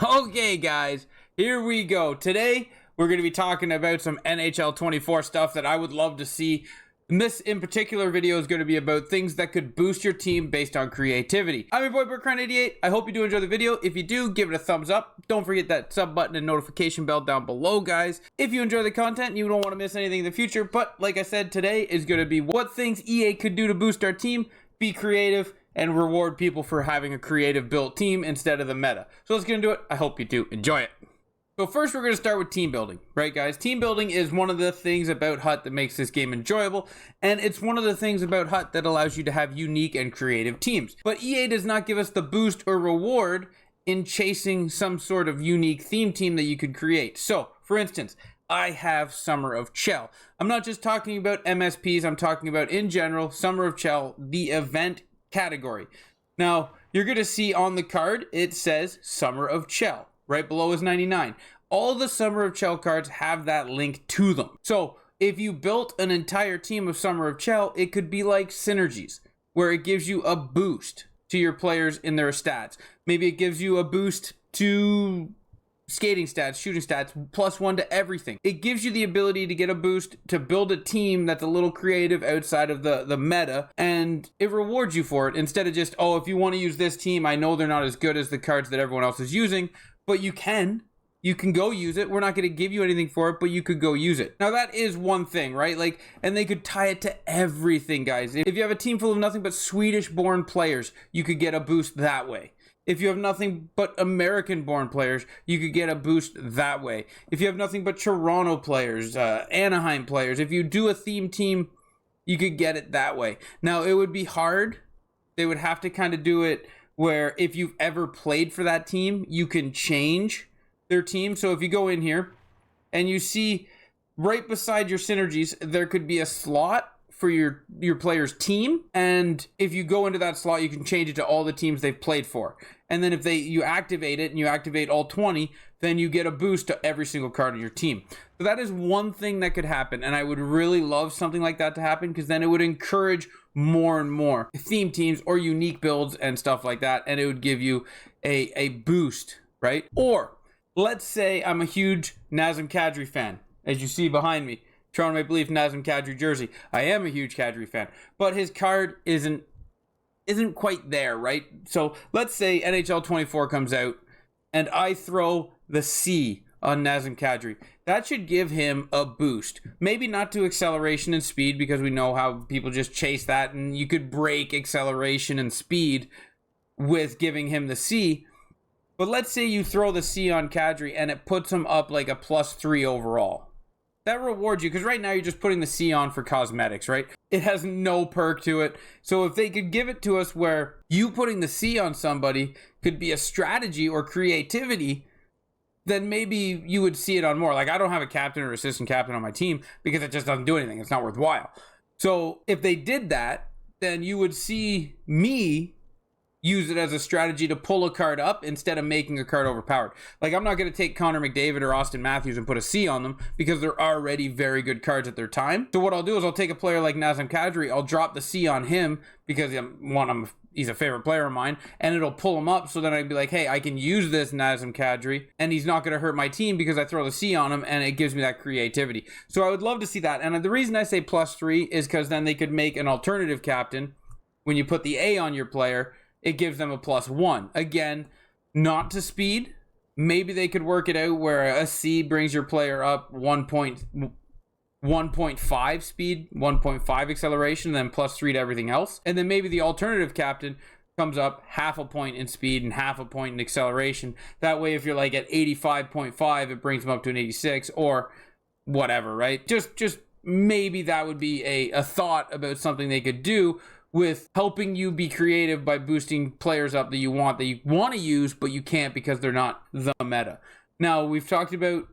Okay, guys, here we go. Today, we're going to be talking about some NHL 24 stuff that I would love to see. And this, in particular, video is going to be about things that could boost your team based on creativity. I'm your boy, BurkCrown88. I hope you do enjoy the video. If you do, give it a thumbs up. Don't forget that sub button and notification bell down below, guys. If you enjoy the content and you don't want to miss anything in the future, but like I said, today is going to be what things EA could do to boost our team, be creative, and reward people for having a creative built team instead of the meta. So let's get into it. I hope you do enjoy it. So first we're going to start with team building, right guys? Team building is one of the things about HUT that makes this game enjoyable, and it's one of the things about HUT that allows you to have unique and creative teams. But EA does not give us the boost or reward in chasing some sort of unique theme team that you could create. So, for instance, I have Summer of Chell. I'm not just talking about MSPs, I'm talking about in general, Summer of Chell, the event category. Now, you're going to see on the card, it says Summer of Chell. Right below is 99. All the Summer of Chell cards have that link to them. So, if you built an entire team of Summer of Chell, it could be like synergies, where it gives you a boost to your players in their stats. Maybe it gives you a boost to skating stats, shooting stats, +1 to everything. It gives you the ability to get a boost to build a team that's a little creative outside of the meta, and it rewards you for it instead of just, oh, if you want to use this team, I know they're not as good as the cards that everyone else is using, but you can go use it. We're not going to give you anything for it, but you could go use it. Now that is one thing, right? Like, and they could tie it to everything, guys. If you have a team full of nothing but Swedish-born players, you could get a boost that way. If you have nothing but American-born players, you could get a boost that way. If you have nothing but Toronto players, Anaheim players, if you do a theme team, you could get it that way. Now, it would be hard. They would have to kind of do it where if you've ever played for that team, you can change their team. So if you go in here and you see right beside your synergies, there could be a slot for your player's team, and if you go into that slot, you can change it to all the teams they've played for. And then if you activate it and you activate all 20, then you get a boost to every single card on your team. So that is one thing that could happen, and I would really love something like that to happen, because then it would encourage more and more theme teams or unique builds and stuff like that, and it would give you a boost, right? Or let's say I'm a huge Nazem Kadri fan, as you see behind me. Toronto Maple Leaf Nazem Kadri jersey. I am a huge Kadri fan, but his card isn't quite there, right? So let's say NHL 24 comes out and I throw the C on Nazem Kadri. That should give him a boost. Maybe not to acceleration and speed, because we know how people just chase that, and you could break acceleration and speed with giving him the C. But let's say you throw the C on Kadri and it puts him up like a +3 overall. That rewards you, because right now you're just putting the C on for cosmetics, right? It has no perk to it. So if they could give it to us where you putting the C on somebody could be a strategy or creativity, then maybe you would see it on more. Like, I don't have a captain or assistant captain on my team because it just doesn't do anything. It's not worthwhile. So if they did that, then you would see me use it as a strategy to pull a card up instead of making a card overpowered. Like, I'm not going to take Connor McDavid or Austin Matthews and put a C on them because they're already very good cards at their time. So what I'll do is I'll take a player like Nazem Kadri, I'll drop the C on him because he's a favorite player of mine, and it'll pull him up, so then I'd be like, hey, I can use this Nazem Kadri, and he's not going to hurt my team because I throw the C on him, and it gives me that creativity. So I would love to see that, and the reason I say +3 is because then they could make an alternative captain. When you put the A on your player, it gives them a +1. Again, not to speed. Maybe they could work it out where a C brings your player up 1.5 speed, 1.5 acceleration, then +3 to everything else. And then maybe the alternative captain comes up half a point in speed and half a point in acceleration. That way, if you're like at 85.5, it brings them up to an 86 or whatever, right? Just maybe that would be a thought about something they could do with helping you be creative by boosting players up that you want to use, but you can't because they're not the meta. Now we've talked about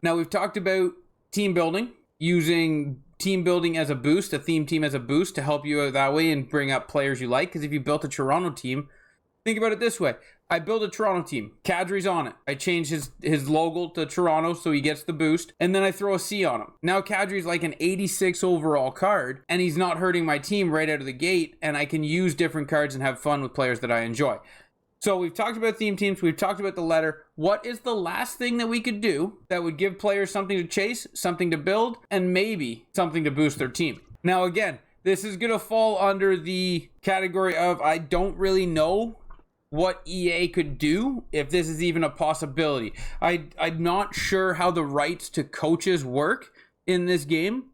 team building, using team building as a boost, a theme team as a boost to help you out that way and bring up players you like. Because if you built a Toronto team, think about it this way. I build a Toronto team. Kadri's on it. I change his logo to Toronto so he gets the boost, and then I throw a C on him. Now Kadri's like an 86 overall card, and he's not hurting my team right out of the gate, and I can use different cards and have fun with players that I enjoy. So we've talked about theme teams. We've talked about the letter. What is the last thing that we could do that would give players something to chase, something to build, and maybe something to boost their team? Now, again, this is going to fall under the category of I don't really know what EA could do, if this is even a possibility. I'm not sure how the rights to coaches work in this game.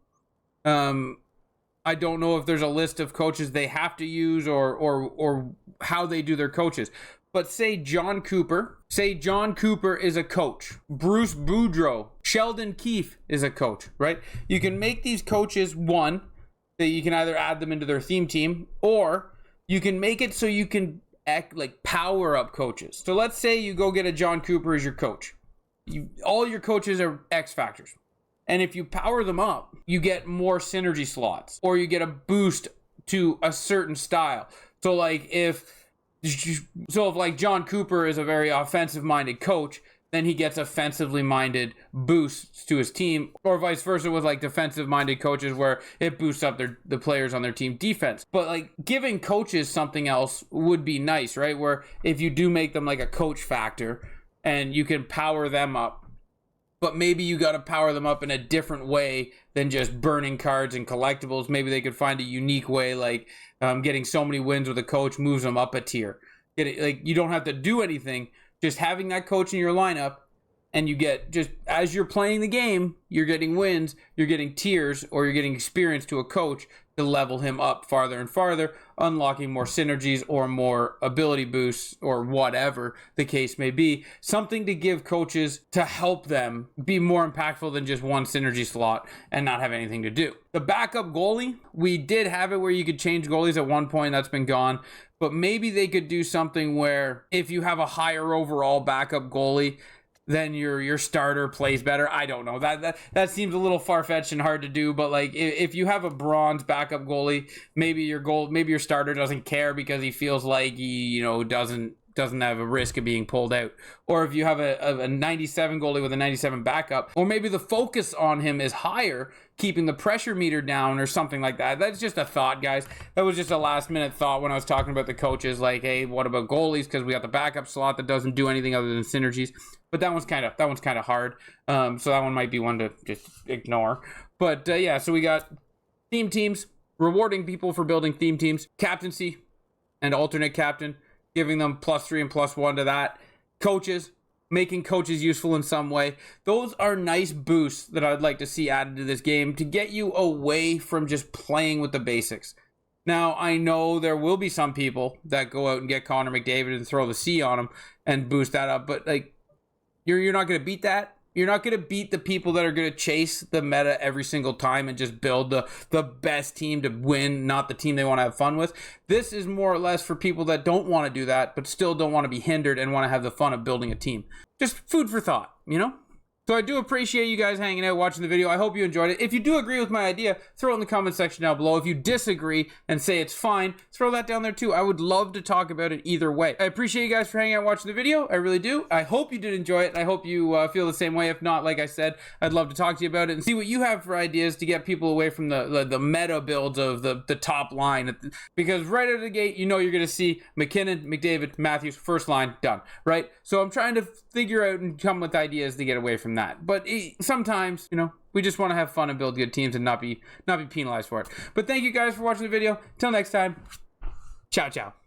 I don't know if there's a list of coaches they have to use or how they do their coaches. But say John Cooper is a coach. Bruce Boudreau, Sheldon Keefe is a coach, right? You can make these coaches, one, that you can either add them into their theme team, or you can make it so you can like power up coaches. So let's say you go get a John Cooper as your coach. All your coaches are X factors. And if you power them up, you get more synergy slots, or you get a boost to a certain style. So like if like John Cooper is a very offensive minded coach, then he gets offensively minded boosts to his team, or vice versa with like defensive minded coaches where it boosts up the players on their team defense. But like giving coaches something else would be nice, right? Where if you do make them like a coach factor and you can power them up, but maybe you got to power them up in a different way than just burning cards and collectibles. Maybe they could find a unique way, like getting so many wins with a coach moves them up a tier. Like you don't have to do anything, just having that coach in your lineup, and you get, just as you're playing the game, you're getting wins, you're getting tiers, or you're getting experience to a coach to level him up farther and farther, unlocking more synergies or more ability boosts or whatever the case may be. Something to give coaches to help them be more impactful than just one synergy slot and not have anything to do. The backup goalie, we did have it where you could change goalies at one point. That's been gone. But maybe they could do something where if you have a higher overall backup goalie, then your starter plays better. I don't know. That seems a little far-fetched and hard to do, but like if you have a bronze backup goalie, maybe your starter doesn't care because he feels like he, doesn't have a risk of being pulled out. Or if you have a 97 goalie with a 97 backup, or maybe the focus on him is higher, keeping the pressure meter down or something like that. That's just a thought, guys. That was just a last minute thought when I was talking about the coaches, like, hey, what about goalies? Because we got the backup slot that doesn't do anything other than synergies. But that one's kind of hard. So that one might be one to just ignore. But yeah, so we got theme teams, rewarding people for building theme teams, captaincy and alternate captain, giving them +3 and +1 to that. Coaches, making coaches useful in some way. Those are nice boosts that I'd like to see added to this game to get you away from just playing with the basics. Now, I know there will be some people that go out and get Connor McDavid and throw the C on him and boost that up, but like you're not going to beat that. You're not going to beat the people that are going to chase the meta every single time and just build the best team to win, not the team they want to have fun with. This is more or less for people that don't want to do that, but still don't want to be hindered and want to have the fun of building a team. Just food for thought, So I do appreciate you guys hanging out, watching the video. I hope you enjoyed it. If you do agree with my idea, throw it in the comment section down below. If you disagree and say it's fine, throw that down there too. I would love to talk about it either way. I appreciate you guys for hanging out, watching the video. I really do. I hope you did enjoy it, and I hope you feel the same way. If not, like I said, I'd love to talk to you about it and see what you have for ideas to get people away from the meta builds of the top line. Because right out of the gate, you're going to see McKinnon, McDavid, Matthews, first line, done, right? So I'm trying to figure out and come with ideas to get away from that. But sometimes, we just want to have fun and build good teams and not be penalized for it. But thank you guys for watching the video. Till next time, ciao, ciao.